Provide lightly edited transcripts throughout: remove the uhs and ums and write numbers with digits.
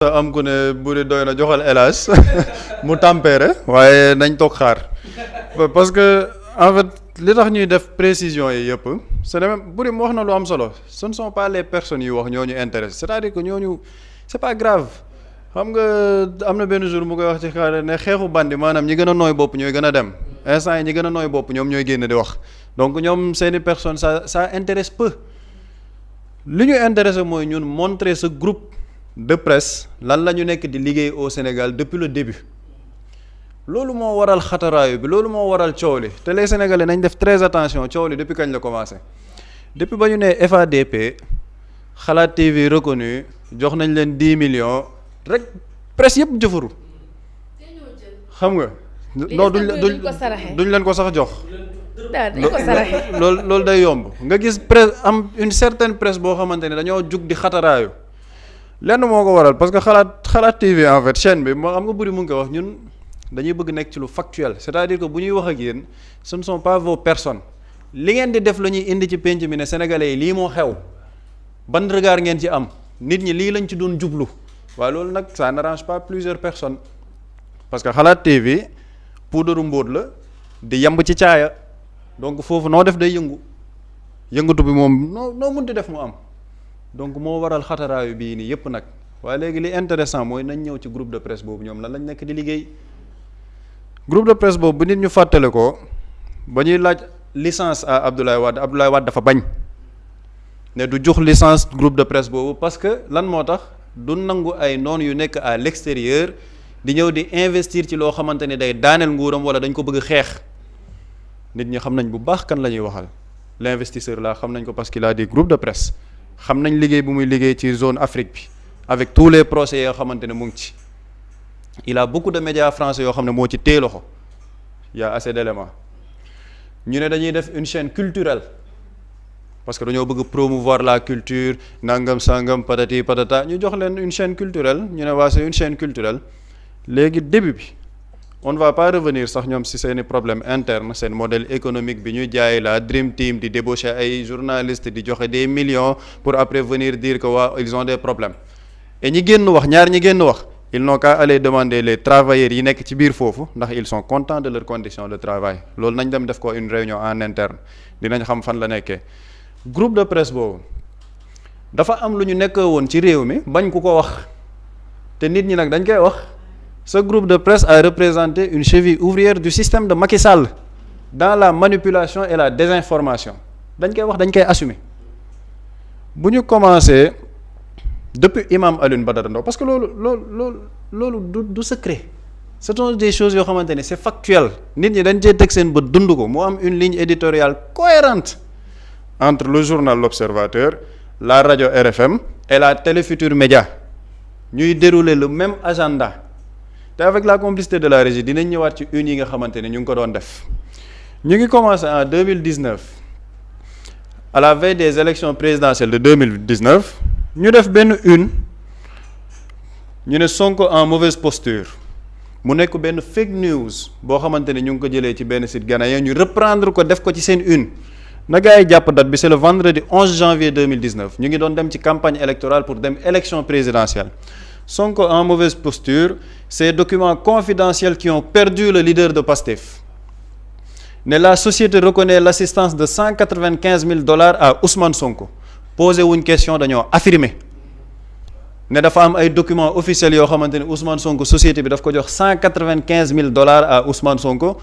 am ku ne bu dee doy na joxal élage mu tempéré waaye nañ toog xaar parce que en fait li tax ñuy def précision yi yëpp c'est même bu dee mu wax na lu am solo ce ne sont pas les personnes yu wax ñooñu intéressé c'est-à-dire que ñooñu c'est pas grave xam nga am na benn jour mu koy wax ci xaar ne xeexu bandi maanaam ñi gën a nooy bopp ñooy gën a dem instant yi ñi gën a nooy bopp ñoom ñooy génn di wax donc ñoom seeni personnes ça intéresse peu li ñu intéressé mooy ñun montrer ce groupe de presse lan la ñu nekk di liggéey au Sénégal depuis le début loolu moo waral xataraayu bi loolu moo waral coow li te les Sénégalais nañ def très attention coow li depuis kañ la commencé depuis ba ñu nee FADP Xalaat TV reconnu jox nañ leen 10 millions rek presse yëpp jëfaru xam nga. non duñ leen ko sax jox. loolu day yomb nga gis presse am une certaine presse boo xamante ne dañoo jug di xataraayu. lenn moo ko waral parce que xalaat TV en fait chaîne bi moo xam nga bëri mu ngi koy wax ñun dañuy bëgg nekk ci lu factuel c'est-à-dire que bu ñuy wax ak yéen ce ne sont pas vos personnes li ngeen di def la ñuy indi ci penc mi ne sénégalais yi lii moo xew ban regard ngeen ci am nit ñi lii lañ ci doon jublu waaye loolu nag ça n'arrange pas plusieurs personnes parce que xalaat TV puudaru mbóot la di yemb ci caaya donc foofu noo def day yëngatu bi moom noo munti def mu am. donc moo waral xataraayu bii nii yëpp nag waaye léegi li intéressant mooy nañ ñëw ci groupe de presse boobu ñoom lan lañ nekk di liggéey groupe de presse boobu bu nit ñu fàttale ko ba ñuy laaj licence à Abdoulaye Wade dafa bañ ne du jox licence groupe de presse boobu parce que lan moo tax du nangu ay noon yu nekk à l'extérieur di ñëw di investir ci loo xamante ne day daaneel nguuram wala dañ ko bëgg xeex nit ñi xam nañ bu baax kan la ñuy waxal l'investisseur là xam nañ ko parce qu'il a des groupes de presse xam nañ liggéey bu muy liggéey ci zone Afrique bi avec tous les procès yoo xamante ne mu ngi ci il a beaucoup de médias français yoo xam ne moo ci téye loxo y a assez d'éléments ñu ne dañuy def une chaîne culturelle parce que dañoo bëgg promouvoir la culture nangam sangam patati patata ñu jox leen une chaîne culturelle ñu ne waa c'est une chaîne culturelle léegi début bi on ne va pas revenir sax ñoom si seeni problème interne seen modèle économique bi ñuy jaay la Dream Team di débaucher ay journalistes di joxe des millions pour après venir dire que waa ils ont des problèmes et ñi génn wax ñi génn wax ils n'ont qu'à aller demander les travailleurs yi nekk ci biir foofu ndax ils sont contents de leurs conditions de travail loolu nañ dem def ko une réunion en interne dinañ xam fan la nekkee groupe de presse boobu dafa am lu ñu nekk woon ci réew mi bañ ku ko wax te nit ñi nag dañ koy wax. Ce groupe de presse a représenté une cheville ouvrière du système de Macky Sall dans la manipulation et la désinformation dañ koy wax dañ koy assumer bu ñu commencé depuis imam Alioune Badara Ndao parce que loolu du secret ce sont des choses yoo xamante ne c'est factuel nit ñi dañ cee teg seen bët dund ko mu am une ligne éditoriale cohérente entre le journal L'Observateur la radio RFM et la télé Futurs Médias ñuy dérouler le même agenda te avec la complicité de la régie dinañ ñëwaat ci une yi nga xamante ne ñu ngi ko doon def ñu ngi commencé en 2019 à la veille des élections présidentielles de 2019 ñu def benn une ñu ne Sonko en mauvaise posture mu nekk benn fake news boo xamante ne ñu ngi ko jëlee ci benn site ghanéen ñu reprendre ko def ko ci seen une na gars yi jàpp date bi c'est le vendredi 11 janvier 2019 ñu ngi doon dem ci campagne électorale pour dem élection présidentielle Sonko en mauvaise posture ces documents confidentiels qui ont perdu le leader de Pastef ne la société reconnaît l'assistance de $195,000 à Ousmane Sonko posé wuñ question dañoo affirmer ne dafa am ay documents officiels yoo xamante ne Ousmane Sonko société bi daf ko jox $195,000 à Ousmane Sonko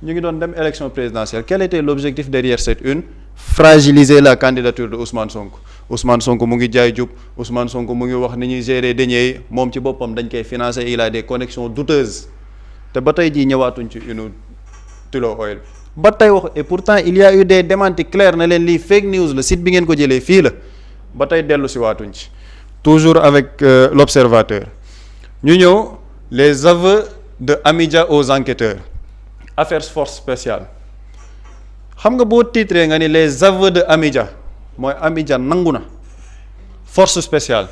ñu ngi doon dem élection présidentielle quel était l'objectif derrière cette une fragiliser la candidature de Ousmane Sonko Ousmane Sonko mu ngi jaay jub Ousmane Sonko mu ngi wax ni ñuy gérer deniers yi moom ci boppam dañ koy financer il a des connexions douteuses te ba tey jii ñëwaatuñ ci une Tullow Oil ba tey wax et pourtant il y a eu des démentis clairs na leen lii fake news la site bi ngeen ko jëlee fii la ba tey dellu si waatuñ ci toujours avec l'Observateur ñu ñëw les aveux de Amidia aux enquêteurs affaires force spéciale xam nga boo titré nga ni les aveux de Amidia mooy Amidia nangu na force spéciale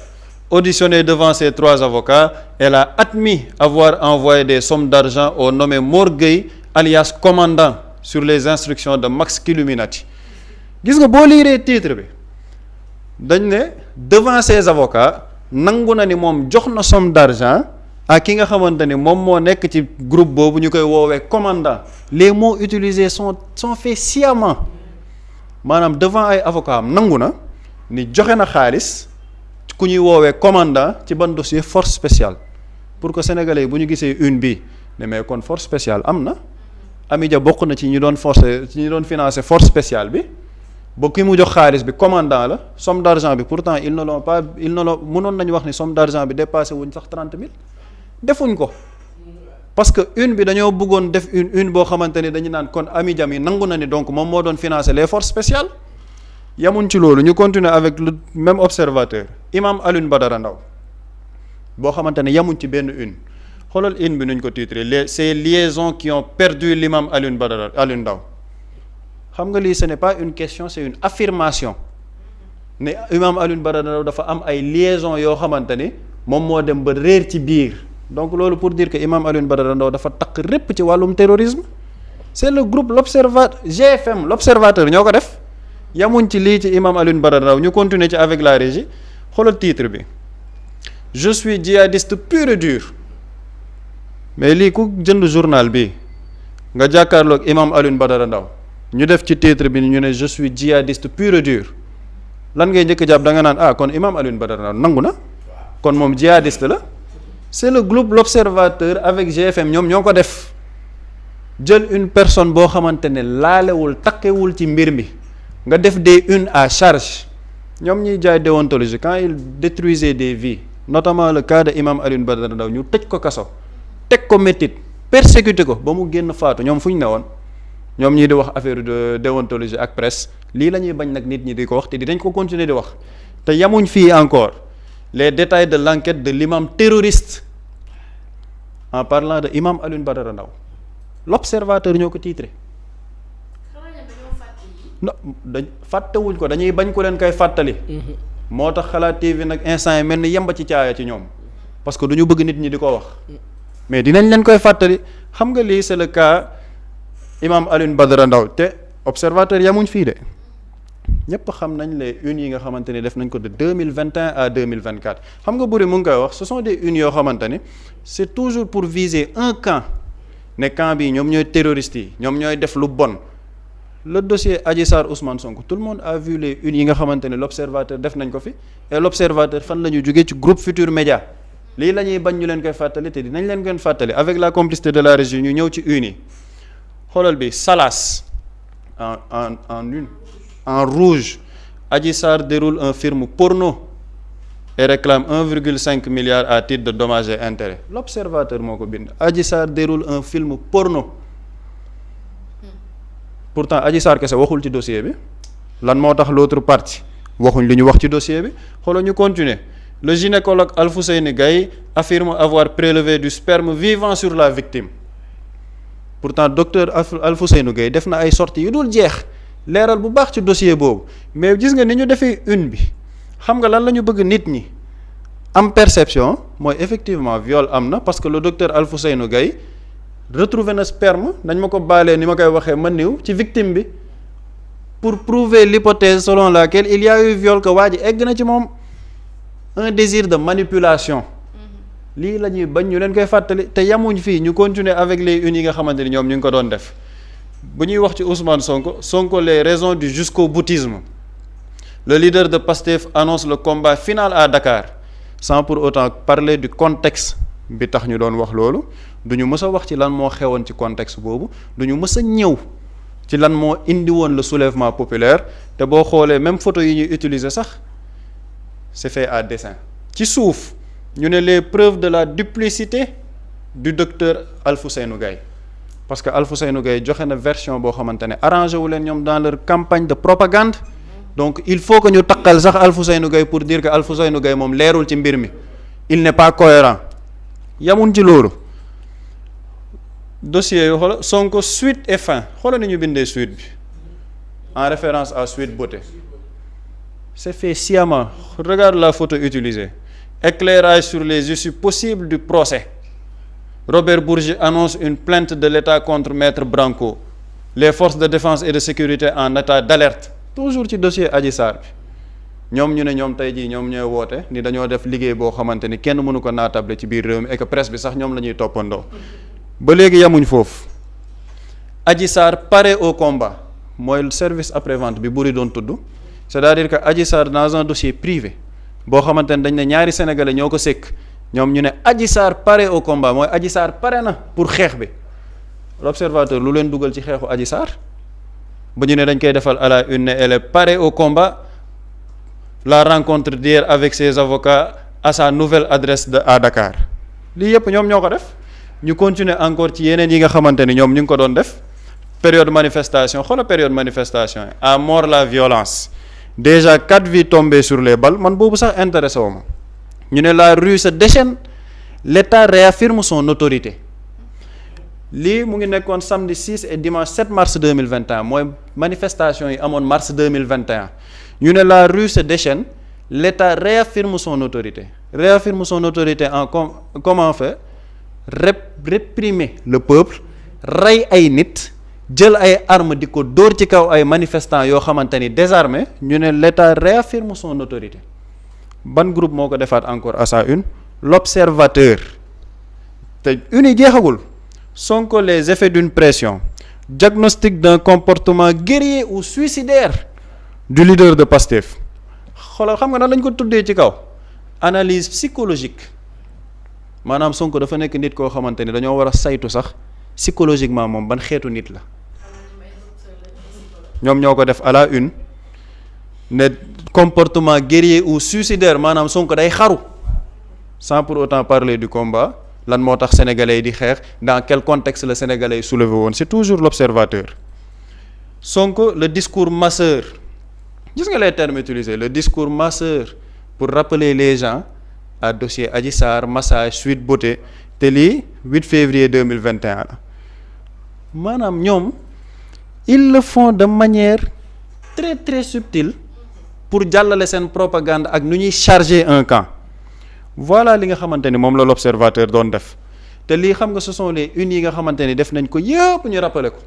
auditionnée devant ses 3 avocats elle a admis avoir envoyé des sommes d'argent au nommé Mor Gueye alias commandant sur les instructions de Max Killuminati gis nga boo liiree titre bi dañ ne devant ses avocats nangu na ni moom jox na somme d'argent à ki nga xamante ni moom moo nekk ci groupe boobu ñu koy woowee commandant. Les mots utilisés sont faits sciemment maanaam devant ay avocat am nangu na ni joxe na xaalis ku ñuy woowee commandant ci ban dossier force spéciale pour que sénégalais yi bu ñu gisee une bi ne mais kon force spéciale am na Amidia bokk na ci ñi doon financer force spéciale bi ba ki mu jox xaalis bi commandant la somme d'argent bi pourtant ils ne l'ont mënoon nañu wax ni somme d'argent bi dépassé wuñ sax 30 000 defuñ ko parce que une bi dañoo bëggoon def une boo xamante ni dañu naan kon Amidia mi nangu na ni donc moom moo doon financer les forces spéciales yamuñ ci loolu ñu continuer avec le même observateur Imam Alioune Badara Ndao boo xamante ne yamuñ ci benn une xoolal une bi nuñ ko titré ces liaisons qui ont perdu l'imam Alioune Ndao xam nga lii ce n'est pas une question c'est une affirmation ne imam Alioune Badara Ndao dafa am ay liaisons yoo xamante ni moom moo dem ba réer ci biir donc loolu pour dire que imam Alioune Badara Ndao dafa takk répp ci wàllum terrorisme c'est le groupe l'observateur ñoo ko def yamuñ ci lii ci imam Alioune Badara Ndao ñu continuer ci avec la régie xoolal titre bi je suis djihadiste pur et dur mais lii ku jënd journal bi nga jàkkaarloog imam Alioune Badara Ndao ñu def ci titre bi ñu ne je suis djihadiste pur et dur lan ngay njëkk jàpp da nga naan kon imam Alioune Badara Ndao nangu na kon moom djihadiste la c'est le groupe l'observateur avec GFM ñoom ñoo ko def jël une personne boo xamante ne laalewul takkewul ci mbir mi nga def des unes à charge ñoom ñuy jaay déontologie quand ils détruisaient des vies notamment le cas de imam Alioune Badara Ndao ñu tëj ko kaso teg ko métit persécuté ko ba mu génn faatu ñoom fu ñu ne woon ñoom ñii di wax affaire de déontologie ak presse lii la ñuy bañ nag nit ñi di ko wax te dinañ ko continuer di wax te yamuñ fii encore les détails de l'enquête de l'imam terroriste en parlant de imam Alioune Badara Ndao l'observateur ñoo ko titré non fàttewuñ ko dañuy bañ ko leen koy fàttali moo tax Xalaat TV nag instant yi mel ni yemba ci caaya ci ñoom parce que du ñu bëgg nit ñi di ko wax mais dinañ leen koy fàttali xam nga lii c'est le cas imam Alioune Badara Ndao te observateur yamuñ fii de ñëpp xam nañ les unes yi nga xamante ni def nañ ko de 2021 à 2024 xam nga buri mu ngi koy wax ce sont des unes yoo xamante ni c'est toujours pour viser un camp ne camp bi ñoom ñooy terroristes yi ñoom ñooy def lu bon le dossier Adji Sarr Ousmane Sonko tout le monde a vu les unes yi nga xamante ni l'observateur def nañ ko fi et l'observateur fan la ñu jógee ci groupe Futur Média lii la ñuy bañ ñu leen koy fàttali te dinañ leen koy fàttali avec la complicité de la régie ñu ñëw ci unes yi xoolal bi Salas en rouge Adji Sarr déroule un film porno et réclame 1,5 milliard à titre de dommages et intérêts l'observateur moo ko bind Adji Sarr déroule un film porno pourtant Adji Sarr kese waxul ci dossier bi lan moo tax l'autre partie waxuñ li ñu wax ci dossier bi xoolal ñu continuer le gynécologue Alfousseyni Gaye affirme avoir prélevé du sperme vivant sur la victime pourtant docteur Alfousseyni Gaye def na ay sorties yu dul jeex leeral bu baax ci dossier boobu mais gis nga ni ñu defee une bi xam nga lan la ñu bëgg nit ñi am perception mooy effectivement viol am na parce que le docteur Alfousseyni Gaye retrouvé na sperme dañ ma ko baalee ni ma koy waxee ma niw ci victime bi pour prouver l'hypothèse selon laquelle il y a eu viol que waa ji egg na ci moom un désir de manipulation lii la ñuy bañ ñu leen koy fàttali te yamuñ fii ñu continuer avec les unes yi nga xamante ni ñoom ñu ngi ko doon def bu ñuy wax ci Ousmane Sonko les raisons du jusqu'au-boutisme le leader de Pastef annonce le combat final à Dakar sans pour autant parler du contexte bi tax ñu doon wax loolu du ñu mës a wax ci lan moo xewoon ci contexte boobu du ñu mës a ñëw ci lan moo indi woon le soulèvement populaire te boo xoolee même photo yi ñuy utiliser sax c'est fait à dessein ci suuf ñu ne les preuves de la duplicité du docteur Alfousseyni Gaye parce que Alfousseyni Gaye joxe na version boo xamante ne arrangé wu leen ñoom dans leur campagne de propagande donc il faut que ñu takkal sax Alfousseyni Gaye pour dire que Alfousseyni Gaye moom leerul ci mbir mi il n'est pas cohérent yamun ci loolu dossier yu xoola Sonko suite et fin xoola ni ñu bindee suite bi en référence à Sweet Beauté c'est fait sciemment regarde la photo utilisée éclairage sur les issues possibles du procès Robert Bourgi annonce une plainte de l'État contre Maître Branco les forces de défense et de sécurité en état d'alerte toujours ci dossier Adji Sarr bi ñoom ñu ne ñoom tey jii ñoom ñooy woote ni dañoo def liggéey boo xamante ni kenn mënu ko naatable ci biir réew mi et que presse bi sax ñoom la ñuy toppandoo ba léegi yamuñ foofu Adji Sarr pare au combat mooy service après-vente bi buri doon tudd c'est-à-dire que Adji Sarr dans un dossier privé boo xamante ne dañ ne ñaari sénégalais ñoo ko sekk ñoom ñu ne Adji Sarr pare au combat mooy Adji Sarr pare na pour xeex bi l'observateur lu leen dugal ci xeexu Adji Sarr ba ñu ne dañ koy defal à la une ne elle est parée au combat la rencontre d'hier avec ses avocats à sa nouvelle adresse à Dakar lii yëpp ñoom ñoo ko def ñu continuer encore ci yeneen yi nga xamante ni ñoom ñu ngi ko doon def période manifestation xoolal période manifestation yi à mort la violence déjà 4 vies tombées sur les balles man boobu sax intéressé wu ma ñu ne la rue se déchaîne l'État réaffirme son autorité lii mu ngi nekkoon samedi 6 et dimanche 7 mars 2021 mooy manifestation yi amoon mars 2021 ñu ne la rue se déchaîne l'État réaffirme son autorité en comment fait réprimer le peuple rey ay nit jël ay armes di ko dóor ci kaw ay manifestants yoo xamante ni désarmés ñu ne l'État réaffirme son autorité ban groupe moo ko defaat encore à sa une l'Observateur te une yi jeexagul Sonko les effets d'une pression diagnostic d'un comportement guerrier ou suicidaire du leader de Pastef xoolal xam nga nan lañ ko tuddee ci kaw analyse psychologique maanaam Sonko dafa nekk nit koo xamante ni dañoo war a saytu sax psychologiquement moom ban xeetu nit la ñoom ñoo ko def à la une ne comportement guerrier ou suicidaire maanaam Sonko day xaru sans pour autant parler du combat lan moo tax sénégalais yi di xeex dans quel contexte le sénégalais yi soulevé woon c'est toujours l'Observateur Sonko le discours masseur gis nga les termes utilisés le discours masseur pour rappeler les gens à dossier Adji Sarr massage Sweet Beauté te lii 8 février 2021 la maanaam ñoom ils le font de manière très très subtile pour jàllale seen propagande ak nu ñuy charger un camp voilà li nga xamante ni moom la l'Observateur doon def te lii xam nga ce sont les unes yi nga xamante ni def nañ ko yëpp ñu rappeler ko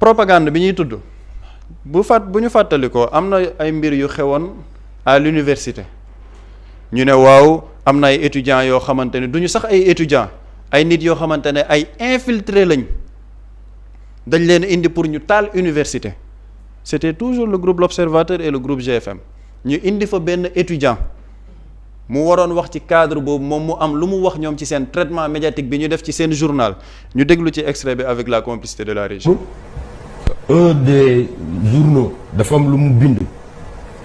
propagande bi ñuy tudd bu ñu fàttali ko am na ay mbir yu xewoon à l'université ñu ne waaw am na ay étudiants yoo xamante ne du ñu sax ay étudiants ay nit yoo xamante ne ay infiltrés lañ dañ leen indi pour ñu taal université c'était toujours le groupe l'Observateur et le groupe GFM ñu indi fa benn étudiant mu waroon wax ci cadre boobu moom mu am lu mu wax ñoom ci seen traitement médiatique bi ñu def ci seen journal ñu déglu ci extrait bi avec la complicité de la régie. Un des journaux dafa am lu mu bind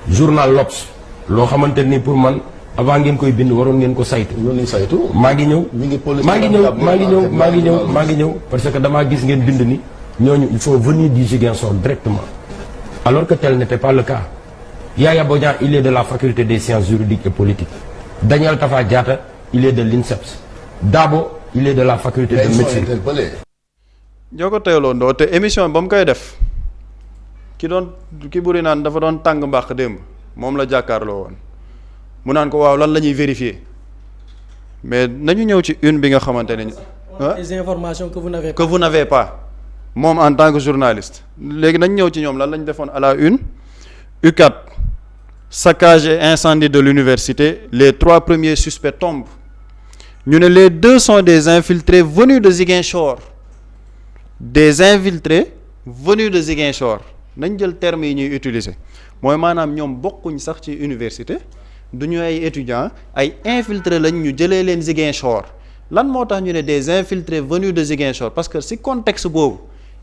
journal L'Obs loo xamante ni pour man avant ngeen koy bind waroon ngeen ko saytu. maa ngi ñëw parce que damaa gis ngeen bind ni ñooñu il faut venir du Ziguinchor directement alors que tel n'était pas le cas. Yaya Bodian il est de la faculté des sciences juridiques et politiques. Daniel Tafa Diatta il est de l'INSEPS. Dabo il est de la faculté de médecine. ñoo ko teeloon doo te émission ba mu koy def ki buri naan dafa doon tàng mbàq démb moom la jàkkaarloo woon mu naan ko waaw lan la ñuy vérifier mais nañu ñëw ci une bi nga xamante ne. des informations que vous n'avez pas moom en tant que journaliste léegi nañ ñëw ci ñoom lan la ñu defoon à la une UCAD saccage et incendie de l'université les 3 premiers suspects tombent ñu ne les 2 sont des infiltrés venus de Ziguinchor nañ jël termes yi ñuy utiliser mooy maanaam ñoom bokkuñ sax ci université du ñu ay étudiants ay infiltrés lañ ñu jëlee leen Ziguinchor lan moo tax ñu ne des infiltrés venus de Ziguinchor parce que si contexte boobu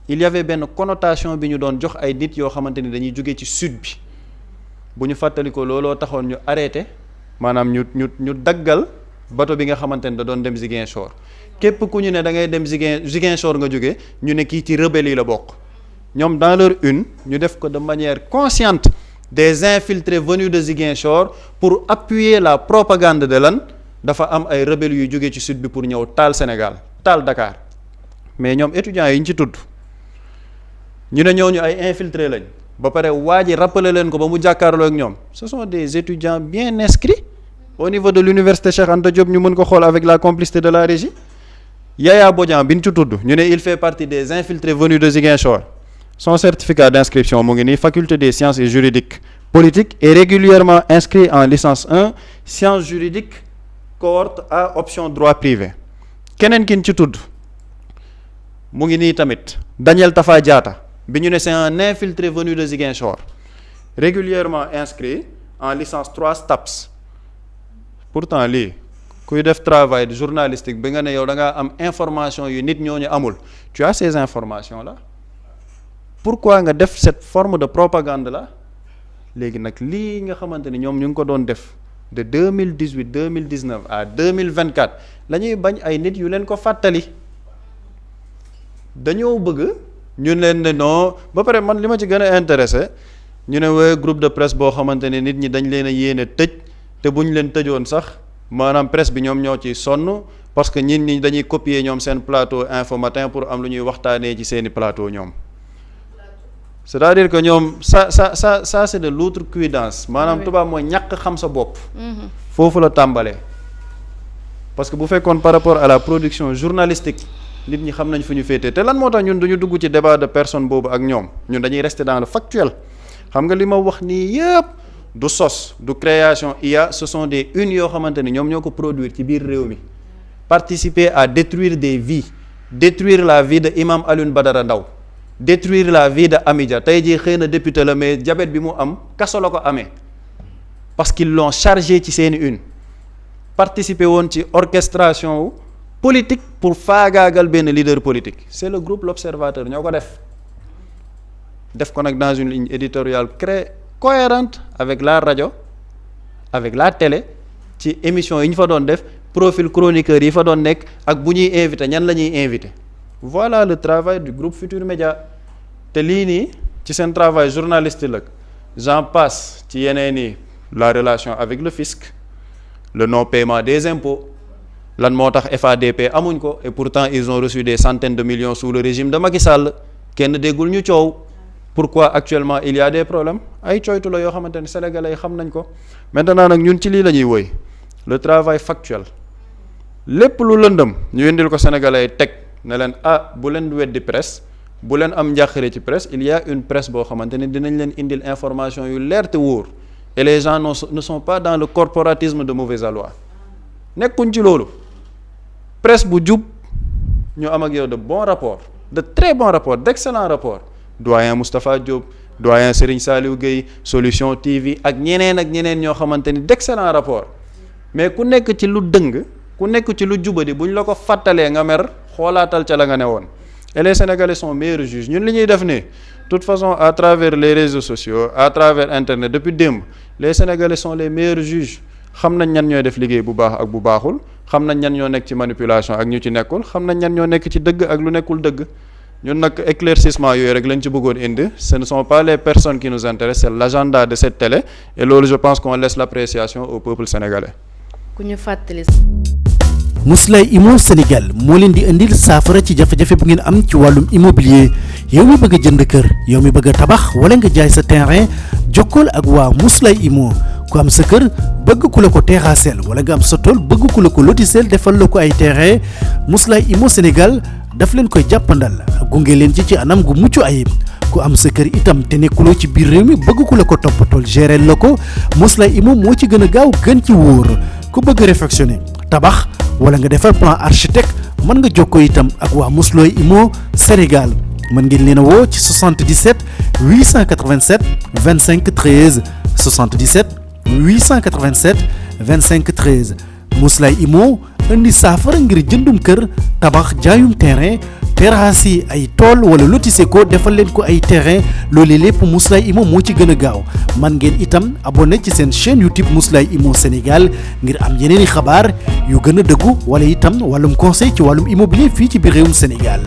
il y avait benn connotation bi ñu doon jox ay nit yoo xamante ni dañuy jóge ci sud bi bu ñu fàttali ko looloo taxoon ñu arrêté maanaam ñu daggal bateau bi nga xamante ni da doon dem Ziguinchor képp ku ñu ne da ngay dem Ziguinchor nga jóge ñu ne kii ci rebelle yi la bokk ñoom dans leur une ñu def ko de manière consciente des infiltrés venus de Ziguinchor pour appuyer la propagande de lan dafa am ay rebelles yu jóge ci sud bi pour ñëw taal Sénégal taal Dakar mais ñoom étudiants yi ñu ci tudd ñu ne ñooñu ay infiltrés lañ ba pare waa ji rappeler leen ko ba mu jàkkaarloo ak ñoom ce sont des étudiants bien inscrits au niveau de l'université Cheikh Anta Diop ñu mën ko xool avec la complicité de la régie Yaya Bodian bi ñu ci tudd ñu ne il fait partie des infiltrés venus de Ziguinchor son certificat d'inscription mu ngi nii faculté des sciences et juridiques politique est régulièrement inscrit en licence 1 sciences juridiques cohorte A option droit privé keneen kin ci tudd mu ngi nii tamit Daniel Tafa Diatta bi ñu ne c'est un infiltré venu de Ziguinchor régulièrement inscrit en licence 3 STAPS pourtant lii kuy def travail journalistique bi nga ne yow da ngaa am information yu nit ñooñu amul tu as ces informations là pourquoi nga def cette forme de propagande là léegi nag lii nga xamante ni ñoom ñu ngi ko doon def de 2018 2019 à 2024 la ñuy bañ ay nit yu leen ko fàttali dañoo bëgg ñu leen ne non ba pare man li ma ci gën a intéressé ñu ne waaye groupe de presse boo xamante ne nit ñi dañ leen a yéene tëj te bu ñu leen tëjoon sax maanaam presse bi ñoom ñoo ci sonn parce que nit ñi dañuy copier ñoom seen plateau info matin pour am lu ñuy waxtaanee ci seeni plateau ñoom c'est-à-dire que ñoom ça c'est de l'outrecuidance maanaam tubaab mooy ñàkk xam sa bopp foofu la tàmbalee parce que bu fekkoon par rapport à la production journalistique nit ñi xam nañ fu ñu féetee te lan moo tax ñun duñu dugg ci débat de personne boobu ak ñoom ñun dañuy rester dans le factuel xam nga li ma wax nii yëpp du sos du création IA ce sont des unes yoo xamante ni ñoom ñoo ko produire ci biir réew mi participer à détruire des vies détruire la vie de Imam Alioune Badara Ndao détruire la vie de Amidia tey jii xëy na député la mais diabète bi mu am kaso la ko amee parce qu'ils l'ont chargé ci seeni une participer woon ci orchestration wu politique pour faagaagal benn leader politique c'est le groupe L'Observateur ñoo ko def ko nag dans une ligne éditoriale cohérente avec la rajo avec la télé ci émission yi ñu fa doon def profil chroniqueur yi fa doon nekk ak bu ñuy invité ñan la ñuy invité voilà le travail du groupe Futurs Médias te lii nii ci seen travail journalistique la j'en passe ci yeneen yi la relation avec le fisc le non paiement des impôts lan moo tax FADP amuñ ko et pourtant ils ont reçu des centaines de millions sous le régime de Macky Sall kenn déggul ñu coow pourquoi actuellement il y a des problèmes ay cooytu la yoo xamante ne sénégalais yi xam nañ ko maintenant nag ñun ci lii la ñuy woy le travail factuel lépp lu lëndëm ñu indil ko sénégalais yi teg ne leen bu leen weddi presse bu leen am njàqare ci presse il y a une presse boo xamante ne dinañ leen indil information yu leer te wóor et les gens ne sont pas dans le corporatisme de mauvais aloi nekkuñ ci loolu presse bu jub ñu am ak yow de bons rapports de très bons rapports d'excellents rapports doyen Moustapha Diop doyen Serigne Saliou Gueye Solution TV ak ñeneen ñoo xamante ni d'excellents rapports mais ku nekk ci lu dëng ku nekk ci lu jubadi buñ la ko fàttalee nga mer xoolaatal ca la nga ne woon et les Sénégalais sont meilleurs juges ñun li ñuy def nii de toute façon à travers les réseaux sociaux à travers internet depuis démb les Sénégalais sont les meilleurs juges xam nañ ñan ñooy def liggéey bu baax ak bu baaxul xam nañ ñan ñoo nekk ci manipulation ak ñu ci nekkul xam nañ ñan ñoo nekk ci dëgg ak lu nekkul dëgg ñun nag éclaircissement yooyu rek lañ ci bëggoon indi ce ne sont pas les personnes qui nous intéressent c'est l'agenda de cette télé et loolu je pense qu'on laisse l'appréciation au peuple sénégalais. ku ñu fàttali. Mously Immo Sénégal moo leen di indil saafara ci jafe-jafe bu ngeen am ci wàllum immobilier yow mi bëgg a jënd kër yow mi bëgg a tabax wala nga jaay sa terrain jokkool ak waa Mously Immo ku am sa kër bëgg ku la ko terrassel wala nga am sa tool bëgg ku la ko lotisel defal la ko ay terrain Mously Immo Sénégal daf leen koy jàppandal gunge leen ci anam gu mucc ayib ku am sa kër itam te nekkuloo ci biir réew mi bëgg ku la ko toppatool gérer la ko Mously Immo moo ci gën a gaaw gën ci wóor ku bëgg réfectionner tabax wala nga defar plan architecte mën nga jokkoo itam ak waa Mously Immo Sénégal mën ngeen leen a woo ci 77 887 25 13 77 887 25 13 Mously Immo indi saafara ngir jëndum kër tabax jaayum terrain terrasse yi ay tool wala lotissé ko defal leen ko ay terrain loolu lépp Mously Immo moo ci gën a gaaw man ngeen itam abonné ci seen chaîne YouTube Mously Immo Sénégal ngir am yeneeni xabaar yu gën a dëggu wala itam wàllum conseil ci wàllum immobilier fii ci biir réewum Sénégal